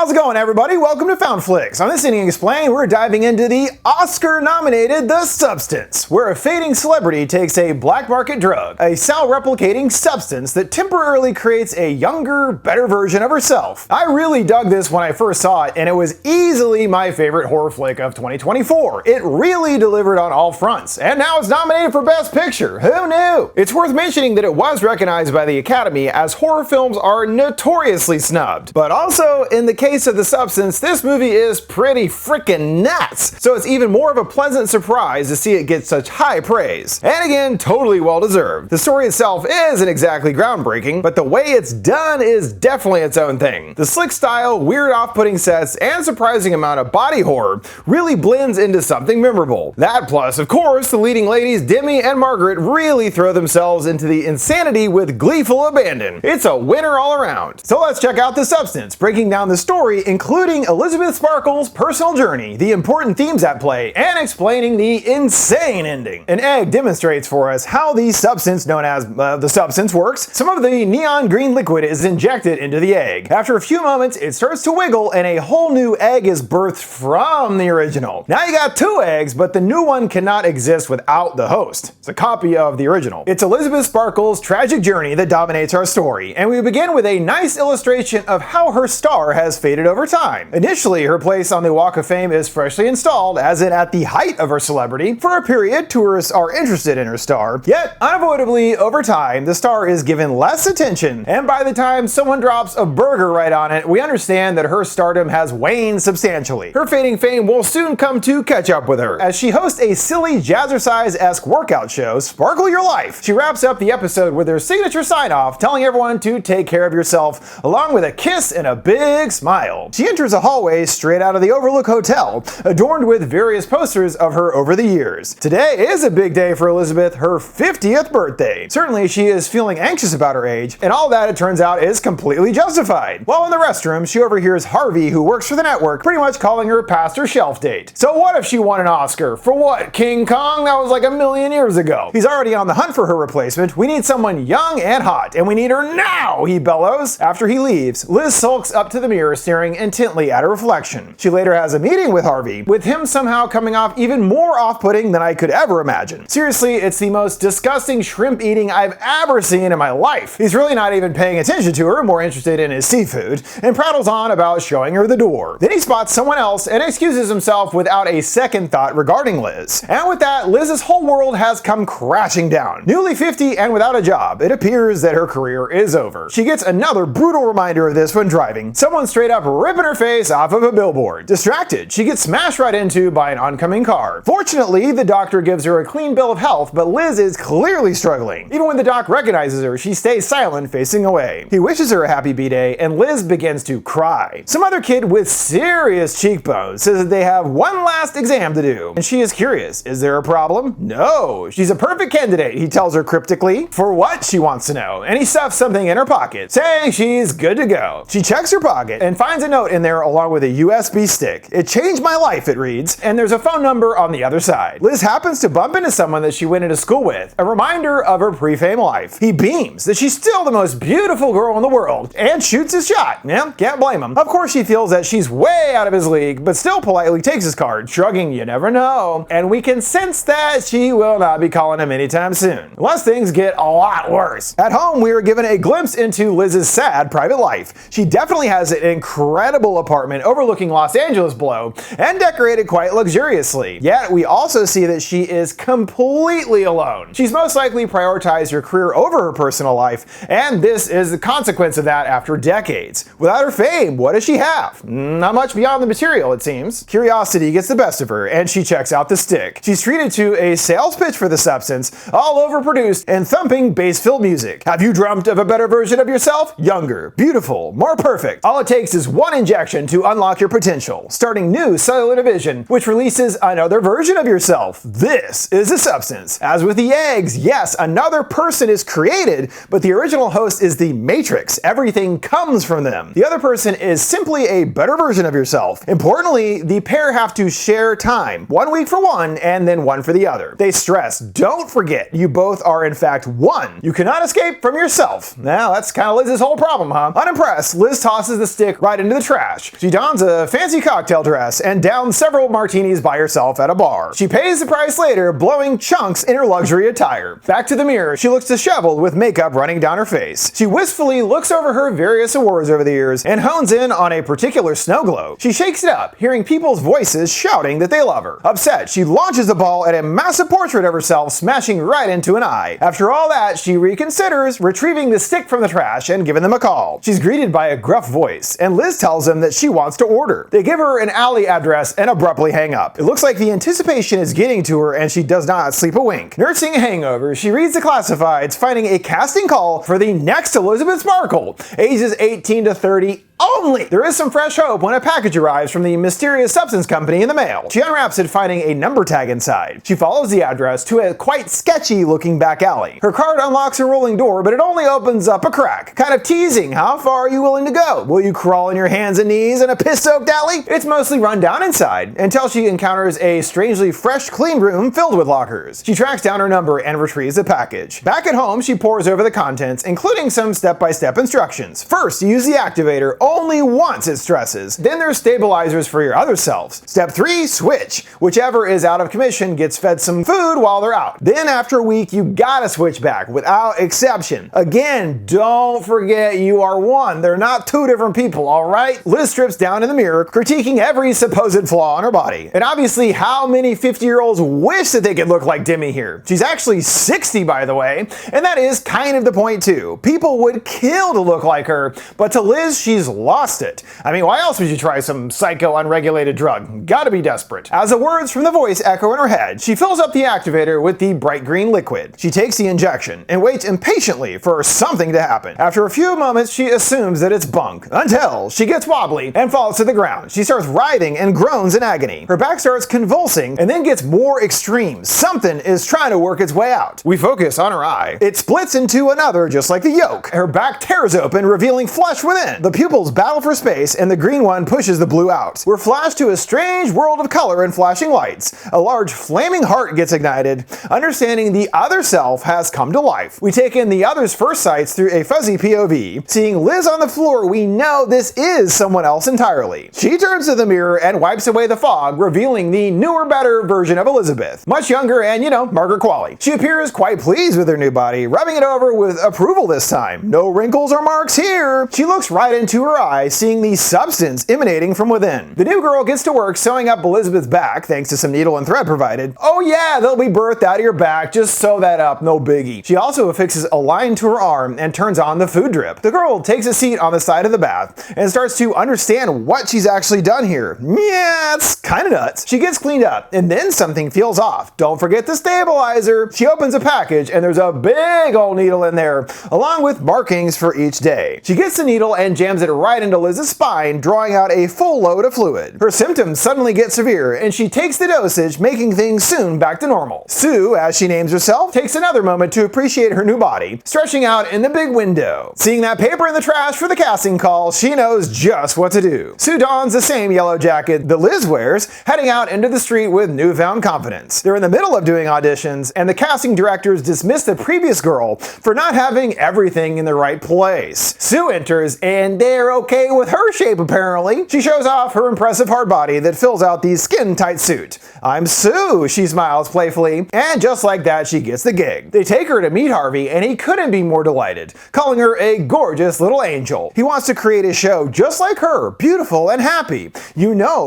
How's it going, everybody? Welcome to FoundFlix. On this Ending Explained, we're diving into the Oscar-nominated The Substance, where a fading celebrity takes a black market drug, a cell-replicating substance that temporarily creates a younger, better version of herself. I really dug this when I first saw it, and it was easily my favorite horror flick of 2024. It really delivered on all fronts, and now it's nominated for Best Picture. Who knew? It's worth mentioning that it was recognized by the Academy, as horror films are notoriously snubbed. But also, in the case of The Substance, this movie is pretty freaking nuts, so it's even more of a pleasant surprise to see it get such high praise. And again, totally well deserved. The story itself isn't exactly groundbreaking, but the way it's done is definitely its own thing. The slick style, weird off-putting sets, and surprising amount of body horror really blends into something memorable. That plus, of course, the leading ladies Demi and Margaret really throw themselves into the insanity with gleeful abandon. It's a winner all around. So let's check out The Substance, breaking down the story, including Elizabeth Sparkle's personal journey, the important themes at play, and explaining the insane ending. An egg demonstrates for us how the substance known as the substance works. Some of the neon green liquid is injected into the egg. After a few moments, it starts to wiggle and a whole new egg is birthed from the original. Now you got two eggs, but the new one cannot exist without the host. It's a copy of the original. It's Elizabeth Sparkle's tragic journey that dominates our story, and we begin with a nice illustration of how her star has faded over time. Initially, her place on the Walk of Fame is freshly installed, as in at the height of her celebrity. For a period, tourists are interested in her star, yet unavoidably, over time, the star is given less attention, and by the time someone drops a burger right on it, we understand that her stardom has waned substantially. Her fading fame will soon come to catch up with her, as she hosts a silly jazzercise-esque workout show, Sparkle Your Life. She wraps up the episode with her signature sign-off, telling everyone to take care of yourself, along with a kiss and a big smile. She enters a hallway straight out of the Overlook Hotel, adorned with various posters of her over the years. Today is a big day for Elizabeth, her 50th birthday. Certainly she is feeling anxious about her age, and all that, it turns out, is completely justified. While in the restroom, she overhears Harvey, who works for the network, pretty much calling her past her shelf date. So what if she won an Oscar? For what, King Kong? That was like a million years ago. He's already on the hunt for her replacement. We need someone young and hot, and we need her now, he bellows. After he leaves, Liz sulks up to the mirror, staring intently at her reflection. She later has a meeting with Harvey, with him somehow coming off even more off-putting than I could ever imagine. Seriously, it's the most disgusting shrimp eating I've ever seen in my life. He's really not even paying attention to her, more interested in his seafood, and prattles on about showing her the door. Then he spots someone else and excuses himself without a second thought regarding Liz. And with that, Liz's whole world has come crashing down. Newly 50 and without a job, it appears that her career is over. She gets another brutal reminder of this when driving. Someone straight up ripping her face off of a billboard. Distracted, she gets smashed right into by an oncoming car. Fortunately, the doctor gives her a clean bill of health, but Liz is clearly struggling. Even when the doc recognizes her, she stays silent, facing away. He wishes her a happy B-Day, and Liz begins to cry. Some other kid with serious cheekbones says that they have one last exam to do, and she is curious. Is there a problem? No. She's a perfect candidate, he tells her cryptically. For what, she wants to know, and he stuffs something in her pocket, saying she's good to go. She checks her pocket and finds a note in there along with a USB stick. It changed my life, it reads, and there's a phone number on the other side. Liz happens to bump into someone that she went into school with, a reminder of her pre-fame life. He beams that she's still the most beautiful girl in the world and shoots his shot. Yeah, can't blame him. Of course she feels that she's way out of his league, but still politely takes his card, shrugging, you never know. And we can sense that she will not be calling him anytime soon, unless things get a lot worse. At home, we are given a glimpse into Liz's sad private life. She definitely has an incredible apartment overlooking Los Angeles below, and decorated quite luxuriously. Yet we also see that she is completely alone. She's most likely prioritized her career over her personal life, and this is the consequence of that after decades. Without her fame, what does she have? Not much beyond the material, it seems. Curiosity gets the best of her, and she checks out the stick. She's treated to a sales pitch for The Substance, all overproduced and thumping bass-filled music. Have you dreamt of a better version of yourself? Younger, beautiful, more perfect. All it takes is one injection to unlock your potential, starting new cellular division, which releases another version of yourself. This is The Substance. As with the eggs, yes, another person is created, but the original host is the Matrix. Everything comes from them. The other person is simply a better version of yourself. Importantly, the pair have to share time. 1 week for one, and then one for the other. They stress, don't forget, you both are in fact one. You cannot escape from yourself. Now, that's kind of Liz's whole problem, huh? Unimpressed, Liz tosses the stick right right into the trash. She dons a fancy cocktail dress and downs several martinis by herself at a bar. She pays the price later, blowing chunks in her luxury attire. Back to the mirror, she looks disheveled with makeup running down her face. She wistfully looks over her various awards over the years and hones in on a particular snow globe. She shakes it up, hearing people's voices shouting that they love her. Upset, she launches the ball at a massive portrait of herself, smashing right into an eye. After all that, she reconsiders, retrieving the stick from the trash and giving them a call. She's greeted by a gruff voice, and Liz tells them that she wants to order. They give her an alley address and abruptly hang up. It looks like the anticipation is getting to her and she does not sleep a wink. Nursing a hangover, she reads the classifieds, finding a casting call for the next Elizabeth Sparkle, ages 18 to 30 only. There is some fresh hope when a package arrives from the mysterious substance company in the mail. She unwraps it, finding a number tag inside. She follows the address to a quite sketchy looking back alley. Her card unlocks a rolling door, but it only opens up a crack, kind of teasing how far are you willing to go. Will you crawl on your hands and knees in a piss-soaked alley? It's mostly run down inside, until she encounters a strangely fresh, clean room filled with lockers. She tracks down her number and retrieves the package. Back at home, she pores over the contents, including some step-by-step instructions. First, use the activator only once it stresses. Then there's stabilizers for your other selves. Step 3, switch. Whichever is out of commission gets fed some food while they're out. Then after a week, you gotta switch back, without exception. Again, don't forget you are one. They're not two different people, alright? Liz strips down in the mirror, critiquing every supposed flaw on her body. And obviously, how many 50-year-olds wish that they could look like Demi here? She's actually 60, by the way, and that is kind of the point too. People would kill to look like her, but to Liz, she's lost it. I mean, why else would you try some psycho unregulated drug? Gotta be desperate. As the words from the voice echo in her head, she fills up the activator with the bright green liquid. She takes the injection and waits impatiently for something to happen. After a few moments, she assumes that it's bunk, until she gets wobbly and falls to the ground. She starts writhing and groans in agony. Her back starts convulsing and then gets more extreme. Something is trying to work its way out. We focus on her eye. It splits into another just like the yolk. Her back tears open, revealing flesh within. The pupils battle for space and the green one pushes the blue out. We're flashed to a strange world of color and flashing lights. A large flaming heart gets ignited, understanding the other self has come to life. We take in the other's first sights through a fuzzy POV. Seeing Liz on the floor, we know this is someone else entirely. She turns to the mirror and wipes away the fog, revealing the newer, better version of Elizabeth. Much younger and, Margaret Qualley. She appears quite pleased with her new body, rubbing it over with approval this time. No wrinkles or marks here. She looks right into her eyes, seeing the substance emanating from within. The new girl gets to work sewing up Elizabeth's back, thanks to some needle and thread provided. Oh yeah, they'll be birthed out of your back, just sew that up, no biggie. She also affixes a line to her arm and turns on the food drip. The girl takes a seat on the side of the bath and starts to understand what she's actually done here. Yeah, it's kinda nuts. She gets cleaned up, and then something feels off. Don't forget the stabilizer. She opens a package, and there's a big old needle in there, along with markings for each day. She gets the needle and jams it right into Liz's spine, drawing out a full load of fluid. Her symptoms suddenly get severe, and she takes the dosage, making things soon back to normal. Sue, as she names herself, takes another moment to appreciate her new body, stretching out in the big window. Seeing that paper in the trash for the casting call, she knows just what to do. Sue dons the same yellow jacket that Liz wears, heading out into the street with newfound confidence. They're in the middle of doing auditions, and the casting directors dismiss the previous girl for not having everything in the right place. Sue enters, and they're okay with her shape apparently. She shows off her impressive hard body that fills out the skin-tight suit. "I'm Sue," she smiles playfully, and just like that, she gets the gig. They take her to meet Harvey, and he couldn't be more delighted, calling her a gorgeous little angel. He wants to create a show just like her, beautiful and happy.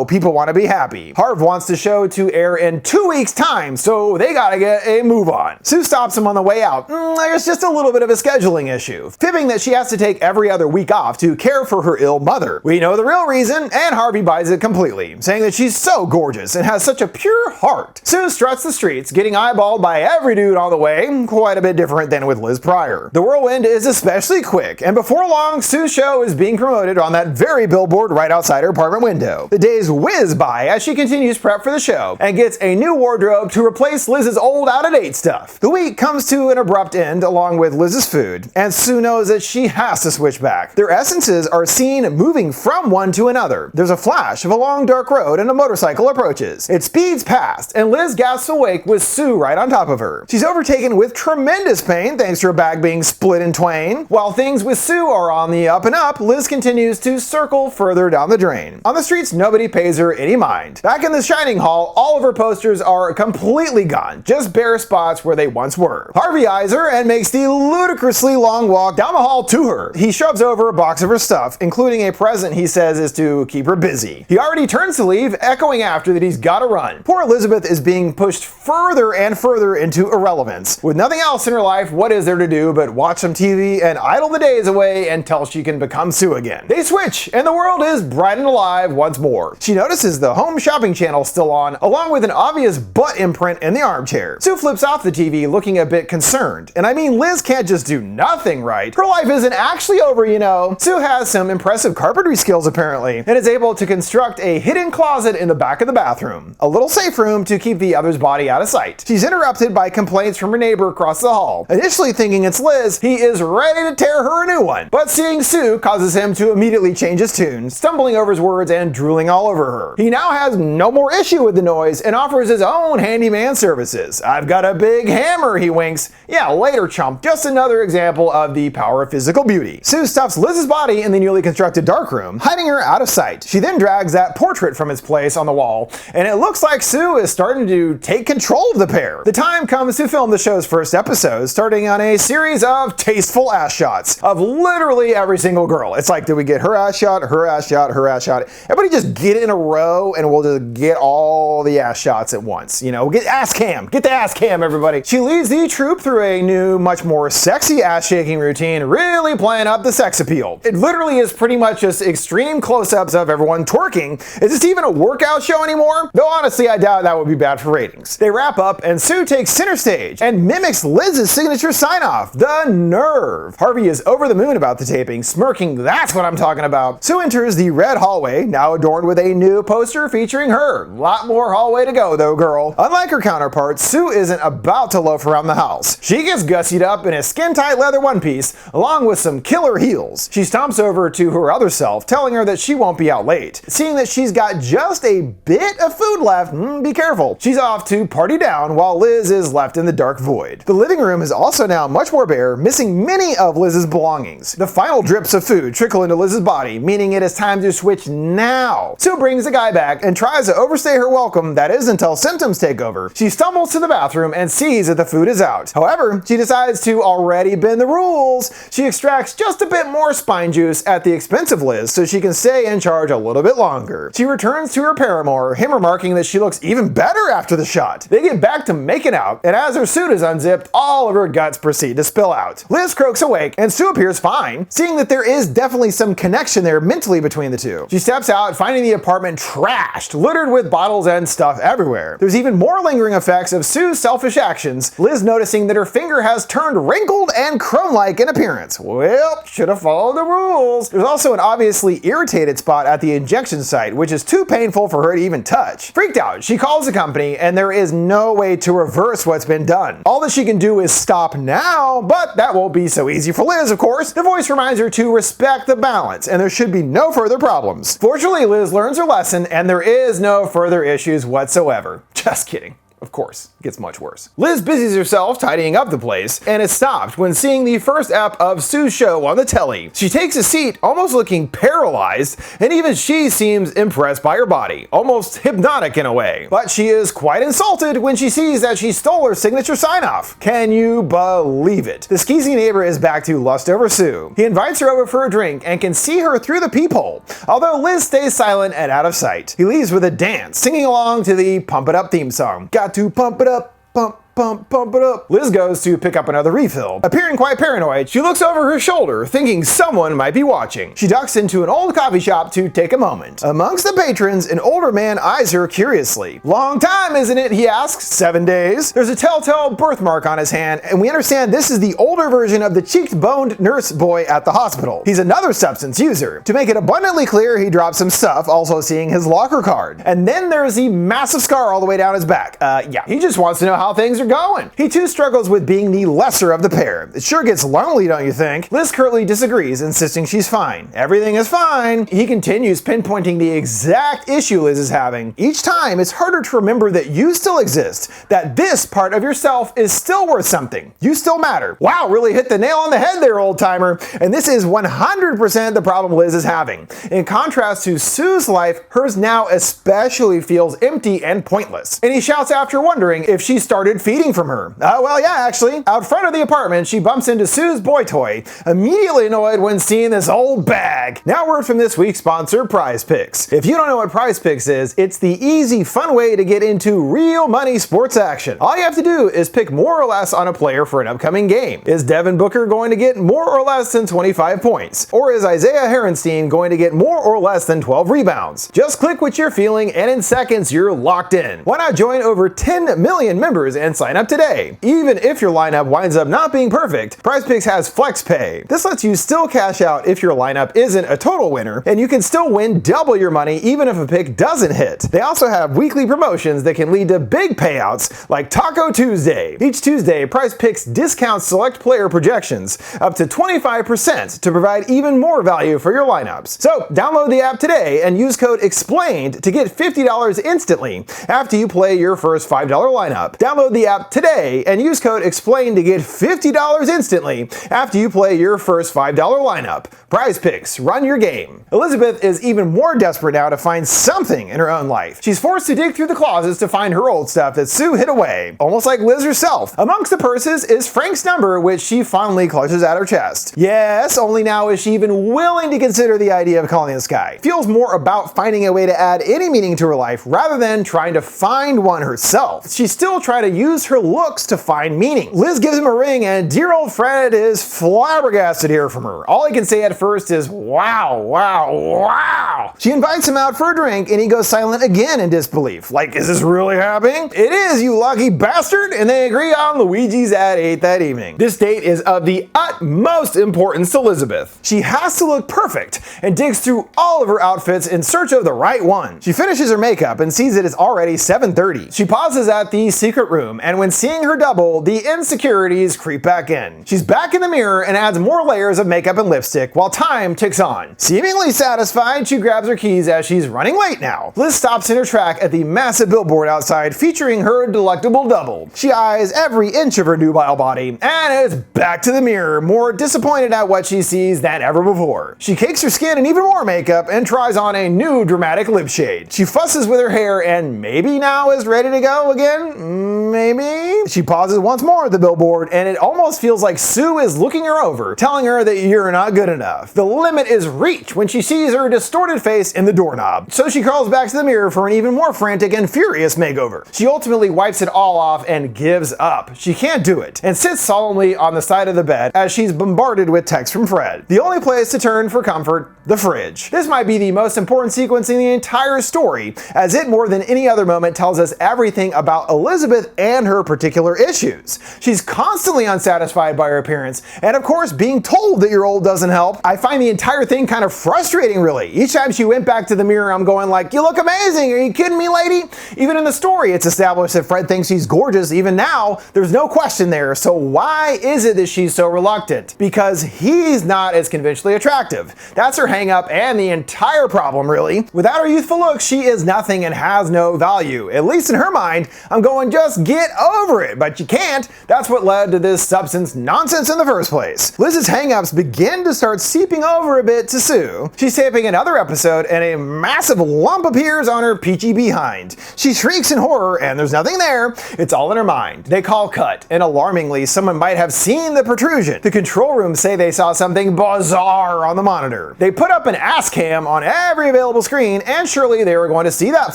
People want to be happy. Harv wants the show to air in 2 weeks' time, so they gotta get a move on. Sue stops him on the way out. There's just a little bit of a scheduling issue, fibbing that she has to take every other week off to care for her ill mother. We know the real reason, and Harvey buys it completely, saying that she's so gorgeous and has such a pure heart. Sue struts the streets, getting eyeballed by every dude on the way, quite a bit different than with Liz prior. The whirlwind is especially quick, and before long, Sue's show is being promoted on that very billboard right outside her apartment window. The days whiz by as she continues prep for the show, and gets a new wardrobe to replace Liz's old out-of-date stuff. The week comes to an abrupt end along with Liz's food, and Sue knows that she has to switch back. Their essences are are seen moving from one to another. There's a flash of a long dark road and a motorcycle approaches. It speeds past, and Liz gasps awake with Sue right on top of her. She's overtaken with tremendous pain thanks to her bag being split in twain. While things with Sue are on the up and up, Liz continues to circle further down the drain. On the streets, nobody pays her any mind. Back in the Shining Hall, all of her posters are completely gone, just bare spots where they once were. Harvey eyes her and makes the ludicrously long walk down the hall to her. He shoves over a box of her stuff, including a present he says is to keep her busy. He already turns to leave, echoing after that he's gotta run. Poor Elizabeth is being pushed further and further into irrelevance. With nothing else in her life, what is there to do but watch some TV and idle the days away until she can become Sue again? They switch, and the world is bright and alive once more. She notices the home shopping channel still on, along with an obvious butt imprint in the armchair. Sue flips off the TV, looking a bit concerned. And I mean, Liz can't just do nothing right. Her life isn't actually over, you know. Sue has some impressive carpentry skills apparently, and is able to construct a hidden closet in the back of the bathroom. A little safe room to keep the other's body out of sight. She's interrupted by complaints from her neighbor across the hall. Initially thinking it's Liz, he is ready to tear her a new one. But seeing Sue causes him to immediately change his tune, stumbling over his words and drooling all over her. He now has no more issue with the noise and offers his own handyman services. I've got a big hammer, he winks. Yeah, later, chump. Just another example of the power of physical beauty. Sue stuffs Liz's body in the newly constructed darkroom, hiding her out of sight. She then drags that portrait from its place on the wall, and it looks like Sue is starting to take control of the pair. The time comes to film the show's first episode, starting on a series of tasteful ass shots of literally every single girl. It's like, did we get her ass shot, her ass shot, her ass shot? Everybody just get in a row and we'll just get all the ass shots at once. You know, get ass cam. Get the ass cam, everybody. She leads the troupe through a new, much more sexy ass shaking routine, really playing up the sex appeal. It literally is pretty much just extreme close-ups of everyone twerking. Is this even a workout show anymore? Though honestly, I doubt that would be bad for ratings. They wrap up and Sue takes center stage and mimics Liz's signature sign-off. The nerve. Harvey is over the moon about the taping, smirking, that's what I'm talking about. Sue enters the red hallway, now adorned with a new poster featuring her. Lot more hallway to go though, girl. Unlike her counterpart, Sue isn't about to loaf around the house. She gets gussied up in a skin-tight leather one-piece, along with some killer heels. She stomps over to her other self, telling her that she won't be out late. Seeing that she's got just a bit of food left, be careful. She's off to party down while Liz is left in the dark void. The living room is also now much more bare, missing many of Liz's belongings. The final drips of food trickle into Liz's body, meaning it is time to switch now. Sue brings the guy back and tries to overstay her welcome, that is until symptoms take over. She stumbles to the bathroom and sees that the food is out. However, she decides to already bend the rules. She extracts just a bit more spine juice at the expense of Liz so she can stay in charge a little bit longer. She returns to her paramour, him remarking that she looks even better after the shot. They get back to making out, and as her suit is unzipped, all of her guts proceed to spill out. Liz croaks awake, and Sue appears fine, seeing that there is definitely some connection there mentally between the two. She steps out, finding the apartment trashed, littered with bottles and stuff everywhere. There's even more lingering effects of Sue's selfish actions, Liz noticing that her finger has turned wrinkled and chrome-like in appearance. Well, should have followed the rules. There's also an obviously irritated spot at the injection site, which is too painful for her to even touch. Freaked out, she calls the company, and there is no way to reverse what's been done. All that she can do is stop now, but that won't be so easy for Liz, of course. The voice reminds her to respect the balance, and there should be no further problems. Fortunately, Liz learns her lesson, and there is no further issues whatsoever. Just kidding. Of course, it gets much worse. Liz busies herself tidying up the place and is stopped when seeing the first ep of Sue's show on the telly. She takes a seat, almost looking paralyzed, and even she seems impressed by her body, almost hypnotic in a way. But she is quite insulted when she sees that she stole her signature sign-off. Can you believe it? The skeezy neighbor is back to lust over Sue. He invites her over for a drink and can see her through the peephole, although Liz stays silent and out of sight. He leaves with a dance, singing along to the Pump It Up theme song. Got to pump it up, pump it up. Liz goes to pick up another refill. Appearing quite paranoid, she looks over her shoulder, thinking someone might be watching. She ducks into an old coffee shop to take a moment. Amongst the patrons, an older man eyes her curiously. Long time, isn't it? He asks. 7 days. There's a telltale birthmark on his hand, and we understand this is the older version of the cheeked-boned nurse boy at the hospital. He's another substance user. To make it abundantly clear, he drops some stuff, also seeing his locker card. And then there's the massive scar all the way down his back. Yeah, he just wants to know how things are are going. He too struggles with being the lesser of the pair. It sure gets lonely, don't you think? Liz curtly disagrees, insisting she's fine. Everything is fine. He continues pinpointing the exact issue Liz is having. Each time, it's harder to remember that you still exist, that this part of yourself is still worth something. You still matter. Wow, really hit the nail on the head there, old timer. And this is 100% the problem Liz is having. In contrast to Sue's life, hers now especially feels empty and pointless. And he shouts after wondering if she started feeding from her. Well, yeah, actually. Out front of the apartment, she bumps into Sue's boy toy, immediately annoyed when seeing this old bag. Now word from this week's sponsor, PrizePicks. If you don't know what PrizePicks is, it's the easy, fun way to get into real money sports action. All you have to do is pick more or less on a player for an upcoming game. Is Devin Booker going to get more or less than 25 points? Or is Isaiah Hartenstein going to get more or less than 12 rebounds? Just click what you're feeling and in seconds you're locked in. Why not join over 10 million members and sign up today? Even if your lineup winds up not being perfect, PrizePicks has FlexPay. This lets you still cash out if your lineup isn't a total winner, and you can still win double your money even if a pick doesn't hit. They also have weekly promotions that can lead to big payouts like Taco Tuesday. Each Tuesday, PrizePicks discounts select player projections up to 25% to provide even more value for your lineups. So download the app today and use code EXPLAINED to get $50 instantly after you play your first $5 lineup. Download the app today and use code EXPLAINED to get $50 instantly after you play your first $5 lineup. PrizePicks, run your game. Elizabeth is even more desperate now to find something in her own life. She's forced to dig through the closets to find her old stuff that Sue hid away, almost like Liz herself. Amongst the purses is Frank's number, which she fondly clutches at her chest. Yes, only now is she even willing to consider the idea of calling this guy. Feels more about finding a way to add any meaning to her life rather than trying to find one herself. She's still trying to use her looks to find meaning. Liz gives him a ring and dear old Fred is flabbergasted to hear from her. All he can say at first is wow, wow, wow. She invites him out for a drink and he goes silent again in disbelief. Like, is this really happening? It is, you lucky bastard! And they agree on Luigi's at 8 that evening. This date is of the utmost importance to Elizabeth. She has to look perfect and digs through all of her outfits in search of the right one. She finishes her makeup and sees it is already 7:30. She pauses at the secret room, and when seeing her double, the insecurities creep back in. She's back in the mirror and adds more layers of makeup and lipstick while time ticks on. Seemingly satisfied, she grabs her keys as she's running late now. Liz stops in her track at the massive billboard outside featuring her delectable double. She eyes every inch of her nubile body and is back to the mirror, more disappointed at what she sees than ever before. She cakes her skin in even more makeup and tries on a new dramatic lip shade. She fusses with her hair and maybe now is ready to go again? Maybe? She pauses once more at the billboard and it almost feels like Sue is looking her over, telling her that you're not good enough. The limit is reached when she sees her distorted face in the doorknob. So she crawls back to the mirror for an even more frantic and furious makeover. She ultimately wipes it all off and gives up. She can't do it and sits solemnly on the side of the bed as she's bombarded with texts from Fred. The only place to turn for comfort, the fridge. This might be the most important sequence in the entire story, as it more than any other moment tells us everything about Elizabeth and her particular issues. She's constantly unsatisfied by her appearance, and of course being told that you're old doesn't help. I find the entire thing kind of frustrating really. Each time she went back to the mirror I'm going like, you look amazing, are you kidding me lady? Even in the story it's established that Fred thinks she's gorgeous even now, there's no question there, so why is it that she's so reluctant? Because he's not as conventionally attractive. That's her hang up and the entire problem really. Without her youthful looks, she is nothing and has no value. At least in her mind, I'm going just get over it, but you can't. That's what led to this substance nonsense in the first place. Liz's hang-ups begin to start seeping over a bit to Sue. She's taping another episode and a massive lump appears on her peachy behind. She shrieks in horror and there's nothing there. It's all in her mind. They call cut and alarmingly someone might have seen the protrusion. The control room say they saw something bizarre on the monitor. They put up an ass cam on every available screen and surely they were going to see that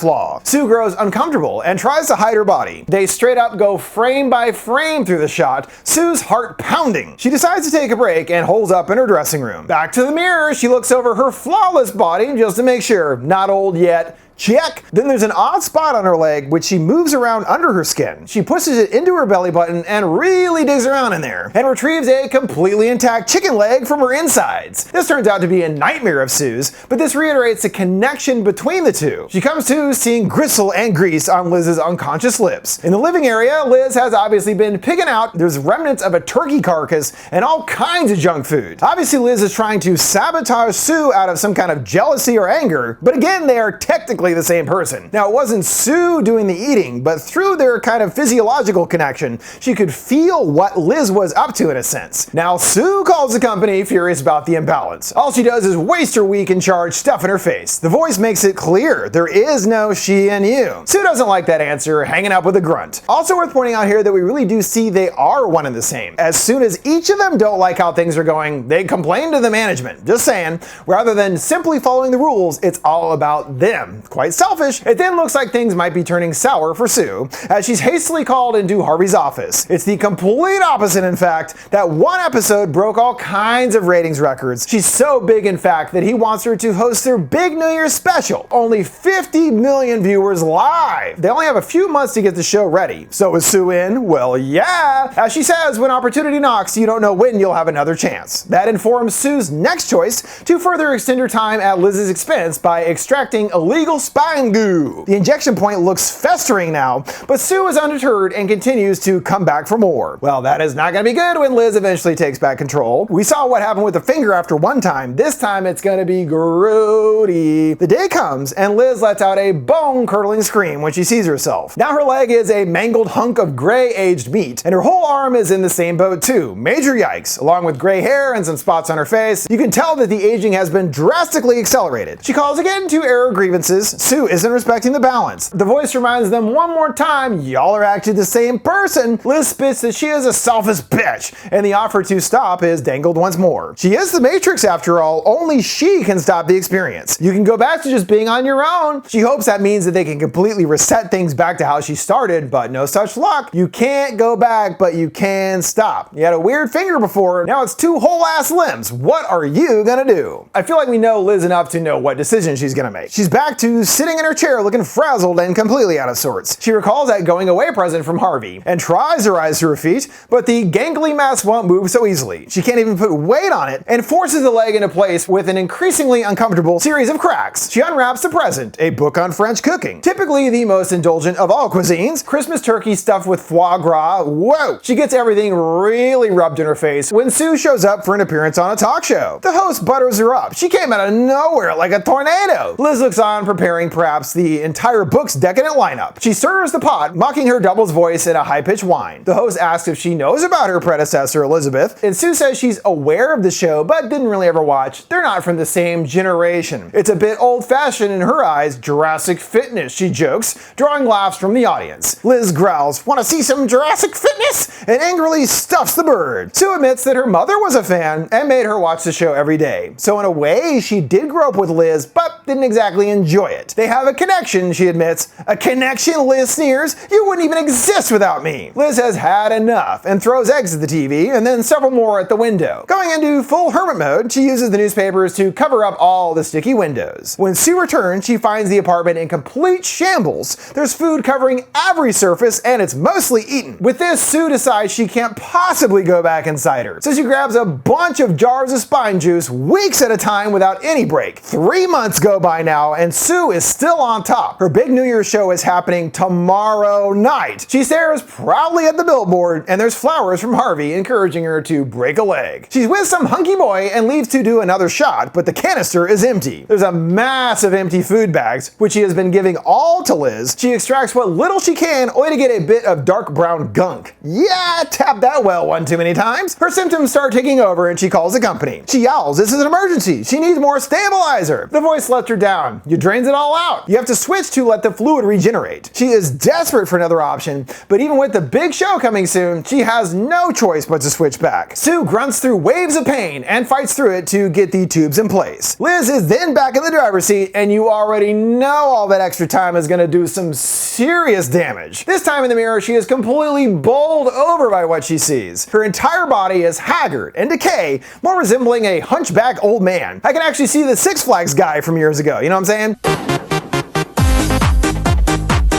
flaw. Sue grows uncomfortable and tries to hide her body. They straight up go frame by frame through the shot, Sue's heart pounding. She decides to take a break and holds up in her dressing room. Back to the mirror, she looks over her flawless body just to make sure, not old yet, Check! Then there's an odd spot on her leg which she moves around under her skin. She pushes it into her belly button and really digs around in there, and retrieves a completely intact chicken leg from her insides. This turns out to be a nightmare of Sue's, but this reiterates the connection between the two. She comes to seeing gristle and grease on Liz's unconscious lips. In the living area, Liz has obviously been picking out. There's remnants of a turkey carcass and all kinds of junk food. Obviously Liz is trying to sabotage Sue out of some kind of jealousy or anger, but again, they are technically the same person. Now, it wasn't Sue doing the eating, but through their kind of physiological connection, she could feel what Liz was up to in a sense. Now, Sue calls the company, furious about the imbalance. All she does is waste her weak in charge stuff in her face. The voice makes it clear there is no she and you. Sue doesn't like that answer, hanging up with a grunt. Also worth pointing out here that we really do see they are one and the same. As soon as each of them don't like how things are going, they complain to the management. Just saying, rather than simply following the rules, it's all about them. Quite selfish. It then looks like things might be turning sour for Sue, as she's hastily called into Harvey's office. It's the complete opposite, in fact. That one episode broke all kinds of ratings records. She's so big, in fact, that he wants her to host their big New Year's special. Only 50 million viewers live. They only have a few months to get the show ready. So is Sue in? Well, yeah. As she says, when opportunity knocks, you don't know when you'll have another chance. That informs Sue's next choice to further extend her time at Liz's expense by extracting illegal spine goo. The injection point looks festering now, but Sue is undeterred and continues to come back for more. Well, that is not going to be good when Liz eventually takes back control. We saw what happened with the finger after one time. This time it's going to be grody. The day comes and Liz lets out a bone-curdling scream when she sees herself. Now her leg is a mangled hunk of gray aged meat, and her whole arm is in the same boat too. Major yikes. Along with gray hair and some spots on her face, you can tell that the aging has been drastically accelerated. She calls again to air her grievances. Sue isn't respecting the balance. The voice reminds them one more time, y'all are actually the same person. Liz spits that she is a selfish bitch, and the offer to stop is dangled once more. She is the Matrix after all, only she can stop the experience. You can go back to just being on your own. She hopes that means that they can completely reset things back to how she started, but no such luck. You can't go back, but you can stop. You had a weird finger before, now it's two whole ass limbs. What are you gonna do? I feel like we know Liz enough to know what decision she's gonna make. She's back to sitting in her chair looking frazzled and completely out of sorts. She recalls that going away present from Harvey and tries to rise to her feet, but the gangly mass won't move so easily. She can't even put weight on it and forces the leg into place with an increasingly uncomfortable series of cracks. She unwraps the present, a book on French cooking. Typically the most indulgent of all cuisines, Christmas turkey stuffed with foie gras. Whoa! She gets everything really rubbed in her face when Sue shows up for an appearance on a talk show. The host butters her up. She came out of nowhere like a tornado. Liz looks on, preparing perhaps the entire book's decadent lineup. She stirs the pot, mocking her double's voice in a high-pitched whine. The host asks if she knows about her predecessor, Elizabeth, and Sue says she's aware of the show but didn't really ever watch. They're not from the same generation. It's a bit old-fashioned in her eyes, Jurassic Fitness, she jokes, drawing laughs from the audience. Liz growls, "Want to see some Jurassic Fitness?" and angrily stuffs the bird. Sue admits that her mother was a fan and made her watch the show every day. So in a way, she did grow up with Liz, but didn't exactly enjoy it. They have a connection, she admits. A connection, Liz sneers. You wouldn't even exist without me. Liz has had enough and throws eggs at the TV and then several more at the window. Going into full hermit mode, she uses the newspapers to cover up all the sticky windows. When Sue returns, she finds the apartment in complete shambles. There's food covering every surface and it's mostly eaten. With this, Sue decides she can't possibly go back inside her. So she grabs a bunch of jars of spine juice weeks at a time without any break. 3 months go by now and Sue is still on top. Her big New Year's show is happening tomorrow night. She stares proudly at the billboard and there's flowers from Harvey encouraging her to break a leg. She's with some hunky boy and leaves to do another shot, but the canister is empty. There's a mass of empty food bags, which she has been giving all to Liz. She extracts what little she can, only to get a bit of dark brown gunk. Yeah, tap that well one too many times. Her symptoms start taking over and she calls the company. She yells, this is an emergency. She needs more stabilizer. The voice lets her down. You drains it all out. You have to switch to let the fluid regenerate. She is desperate for another option, but even with the big show coming soon, she has no choice but to switch back. Sue grunts through waves of pain and fights through it to get the tubes in place. Liz is then back in the driver's seat, and you already know all that extra time is gonna do some serious damage. This time in the mirror, she is completely bowled over by what she sees. Her entire body is haggard and decay, more resembling a hunchback old man. I can actually see the Six Flags guy from years ago, you know what I'm saying?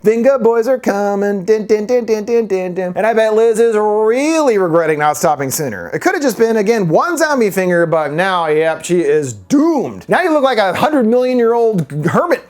Vinga boys are coming, din din din din din din din. And I bet Liz is really regretting not stopping sooner. It could have just been, again, one zombie finger, but now, yep, she is doomed. Now you look like a 100-million-year-old hermit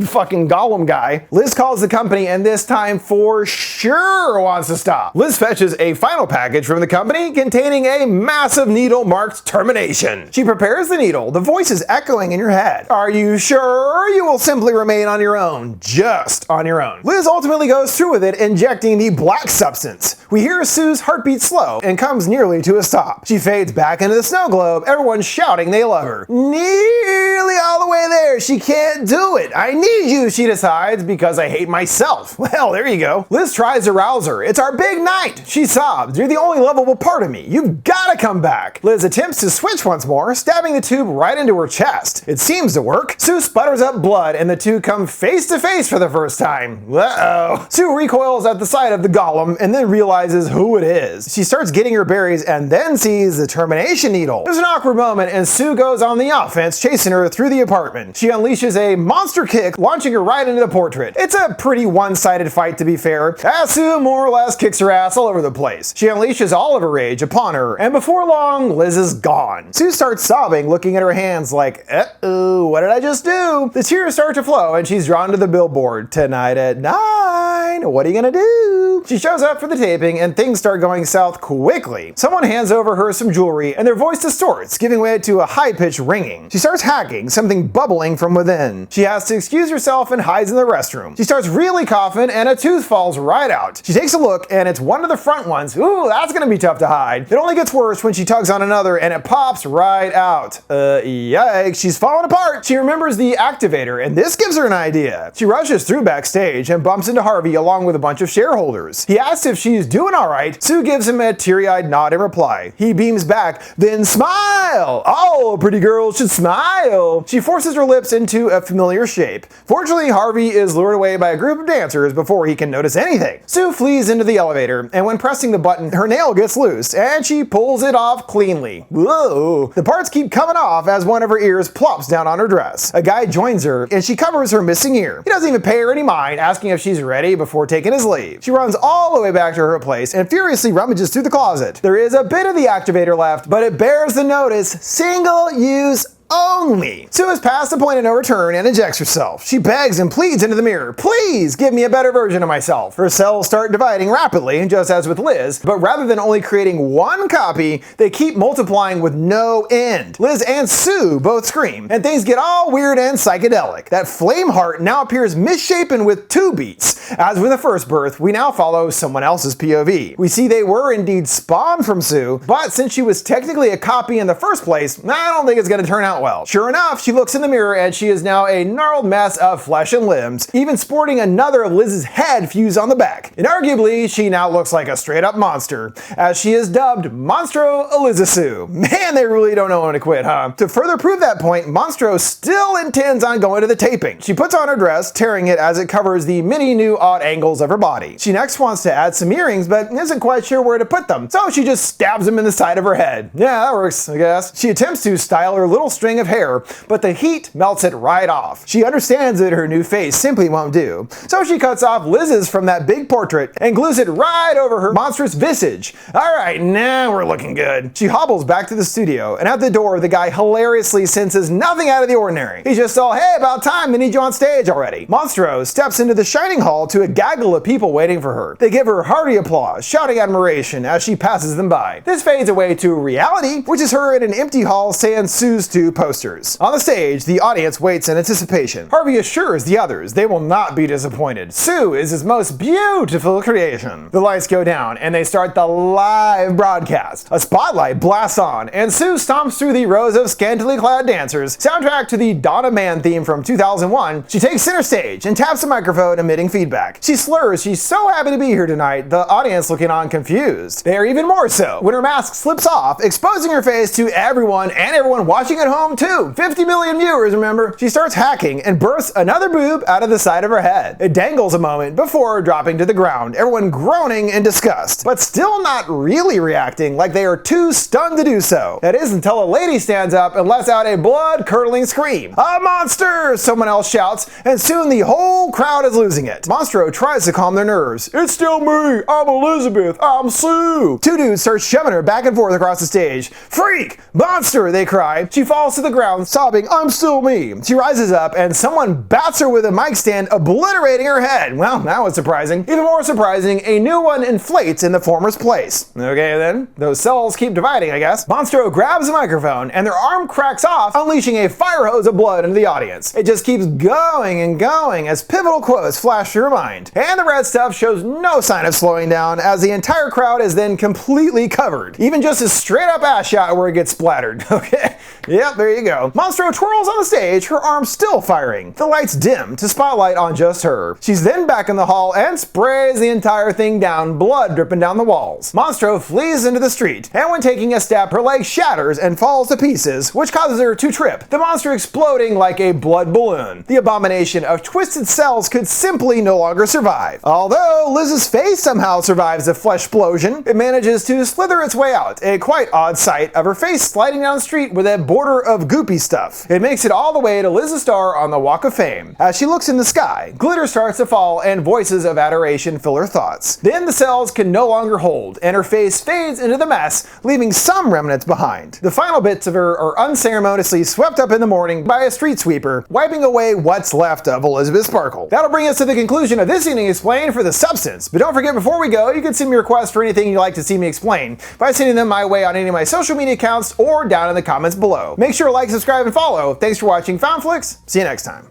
fucking golem guy. Liz calls the company and this time for sure wants to stop. Liz fetches a final package from the company containing a massive needle marked termination. She prepares the needle, the voice is echoing in your head. Are you sure you will simply remain on your own? Just on your own. Liz ultimately goes through with it, injecting the black substance. We hear Sue's heartbeat slow and comes nearly to a stop. She fades back into the snow globe, everyone shouting they love her. Nearly all the way there, she can't do it. I need you, she decides, because I hate myself. Well, there you go. Liz tries to rouse her. It's our big night. She sobs. You're the only lovable part of me. You've gotta come back. Liz attempts to switch once more, stabbing the tube right into her chest. It seems to work. Sue sputters up blood and the two come face to face for the first time. Uh-oh. Sue recoils at the sight of the golem and then realizes who it is. She starts getting her berries and then sees the termination needle. There's an awkward moment and Sue goes on the offense, chasing her through the apartment. She unleashes a monster kick, launching her right into the portrait. It's a pretty one-sided fight, to be fair, as Sue more or less kicks her ass all over the place. She unleashes all of her rage upon her, and before long, Liz is gone. Sue starts sobbing, looking at her hands like, uh-oh, what did I just do? The tears start to flow and she's drawn to the billboard. Tonight at 9, what are you gonna do? She shows up for the taping and things start going south quickly. Someone hands over her some jewelry and their voice distorts, giving way to a high-pitched ringing. She starts hacking, something bubbling from within. She has to excuse herself and hides in the restroom. She starts really coughing and a tooth falls right out. She takes a look and it's one of the front ones. Ooh, that's gonna be tough to hide. It only gets worse when she tugs on another and it pops right out. Yikes, she's falling apart. She remembers the activator and this gives her an idea. She rushes through backstage and bumps into Harvey along with a bunch of shareholders. He asks if she's doing alright. Sue gives him a teary-eyed nod in reply. He beams back, then smile! Oh, pretty girls should smile! She forces her lips into a familiar shape. Fortunately, Harvey is lured away by a group of dancers before he can notice anything. Sue flees into the elevator, and when pressing the button, her nail gets loose, and she pulls it off cleanly. Whoa! The parts keep coming off as one of her ears plops down on her dress. A guy joins her, and she covers her missing ear. He doesn't even pay her any mind, asking if she's ready before taking his leave. She runs all the way back to her place and furiously rummages through the closet. There is a bit of the activator left, but it bears the notice, single-use only. Sue is past the point of no return and ejects herself. She begs and pleads into the mirror, please give me a better version of myself. Her cells start dividing rapidly, just as with Liz, but rather than only creating one copy, they keep multiplying with no end. Liz and Sue both scream, and things get all weird and psychedelic. That flame heart now appears misshapen with 2 beats. As with the first birth, we now follow someone else's POV. We see they were indeed spawned from Sue, but since she was technically a copy in the first place, I don't think it's gonna turn out well. Sure enough, she looks in the mirror and she is now a gnarled mess of flesh and limbs, even sporting another of Liz's head fused on the back. And arguably, she now looks like a straight up monster, as she is dubbed Monstro Elizasu. Man, they really don't know when to quit, huh? To further prove that point, Monstro still intends on going to the taping. She puts on her dress, tearing it as it covers the many new odd angles of her body. She next wants to add some earrings, but isn't quite sure where to put them, so she just stabs them in the side of her head. Yeah, that works, I guess. She attempts to style her little string of hair, but the heat melts it right off. She understands that her new face simply won't do, so she cuts off Liz's from that big portrait and glues it right over her monstrous visage. Alright, now we're looking good. She hobbles back to the studio, and at the door, the guy hilariously senses nothing out of the ordinary. He's just all, hey, about time, they need you on stage already. Monstro steps into the shining hall to a gaggle of people waiting for her. They give her hearty applause, shouting admiration as she passes them by. This fades away to reality, which is her in an empty hall saying Sue's 2 posters. On the stage, the audience waits in anticipation. Harvey assures the others they will not be disappointed. Sue is his most beautiful creation. The lights go down and they start the live broadcast. A spotlight blasts on and Sue stomps through the rows of scantily clad dancers. Soundtrack to the Donna Man theme from 2001, she takes center stage and taps the microphone, emitting feedback. She slurs she's so happy to be here tonight, the audience looking on confused. They are even more so when her mask slips off, exposing her face to everyone and everyone watching at home home too. 50 million viewers, remember? She starts hacking and bursts another boob out of the side of her head. It dangles a moment before dropping to the ground, everyone groaning in disgust, but still not really reacting, like they are too stunned to do so. That is until a lady stands up and lets out a blood-curdling scream. "A monster!" someone else shouts, and soon the whole crowd is losing it. Monstro tries to calm their nerves. "It's still me! I'm Elizabeth! I'm Sue!" Two dudes start shoving her back and forth across the stage. "Freak! Monster!" they cry. She falls to the ground, sobbing, "I'm still me." She rises up, and someone bats her with a mic stand, obliterating her head. Well, that was surprising. Even more surprising, a new one inflates in the former's place. Okay then, those cells keep dividing, I guess. Monstro grabs a microphone, and their arm cracks off, unleashing a fire hose of blood into the audience. It just keeps going and going as pivotal quotes flash through her mind. And the red stuff shows no sign of slowing down, as the entire crowd is then completely covered. Even just a straight up ass shot where it gets splattered. Okay, yep, there you go. Monstro twirls on the stage, her arm still firing. The lights dim to spotlight on just her. She's then back in the hall and sprays the entire thing down, blood dripping down the walls. Monstro flees into the street, and when taking a step, her leg shatters and falls to pieces, which causes her to trip, the monster exploding like a blood balloon. The abomination of twisted cells could simply no longer survive. Although Liz's face somehow survives the flesh explosion, it manages to slither its way out, a quite odd sight of her face sliding down the street with a border of goopy stuff. It makes it all the way to Liz's star on the Walk of Fame. As she looks in the sky, glitter starts to fall and voices of adoration fill her thoughts. Then the cells can no longer hold, and her face fades into the mess, leaving some remnants behind. The final bits of her are unceremoniously swept up in the morning by a street sweeper, wiping away what's left of Elizabeth Sparkle. That'll bring us to the conclusion of this evening explained for the substance. But don't forget, before we go, you can send me requests for anything you'd like to see me explain by sending them my way on any of my social media accounts or down in the comments below. Make sure to like, subscribe, and follow. Thanks for watching FoundFlix. See you next time.